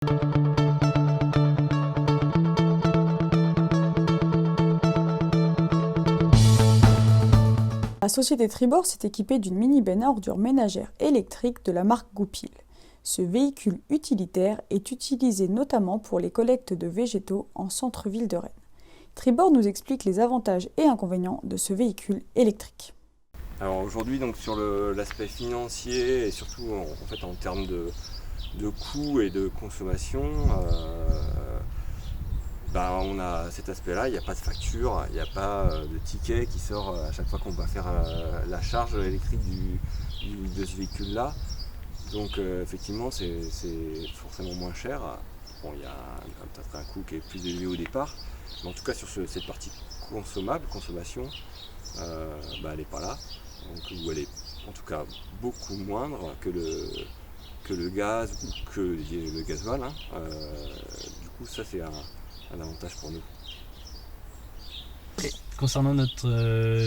La société Tribord s'est équipée d'une mini-benne à ordures ménagères électrique de la marque Goupil. Ce véhicule utilitaire est utilisé notamment pour les collectes de végétaux en centre-ville de Rennes. Tribord nous explique les avantages et inconvénients de ce véhicule électrique. Alors aujourd'hui, donc sur l'aspect financier et surtout en termes de coûts et de consommation, on a cet aspect-là, il n'y a pas de facture, il n'y a pas de ticket qui sort à chaque fois qu'on va faire la charge électrique de ce véhicule-là. Donc effectivement, c'est forcément moins cher. Bon, il y a peut-être un coût qui est plus élevé au départ, mais en tout cas sur cette partie consommation, elle n'est pas là. Donc, où elle est en tout cas beaucoup moindre que le gaz ou que le gasoil. Du coup, ça c'est un avantage pour nous. Concernant notre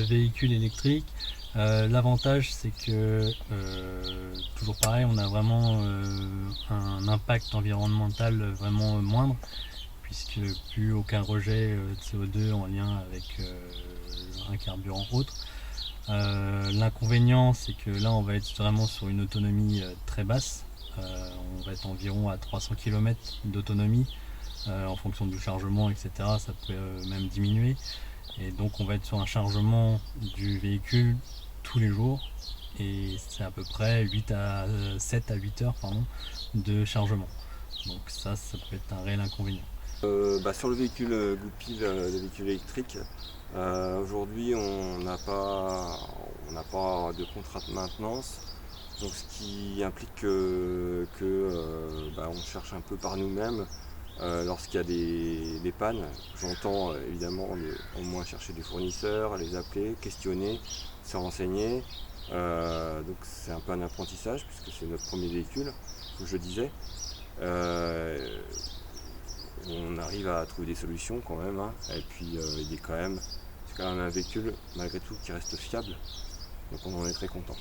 véhicule électrique, l'avantage c'est que, toujours pareil, on a vraiment un impact environnemental vraiment moindre, puisque plus aucun rejet de CO2 en lien avec un carburant autre. L'inconvénient c'est que là on va être vraiment sur une autonomie très basse, on va être environ à 300 km d'autonomie, en fonction du chargement etc. Ça peut même diminuer, et donc on va être sur un chargement du véhicule tous les jours, et c'est à peu près 7 à 8 heures de chargement, donc ça peut être un réel inconvénient. Sur le véhicule Goupil, le véhicule électrique, aujourd'hui on n'a pas de contrat de maintenance, donc ce qui implique que on cherche un peu par nous-mêmes lorsqu'il y a des pannes. J'entends évidemment au moins chercher des fournisseurs, les appeler, questionner, se renseigner. Donc c'est un peu un apprentissage puisque c'est notre premier véhicule, comme je disais. On arrive à trouver des solutions quand même, et puis c'est quand même un véhicule malgré tout qui reste fiable, donc on en est très content.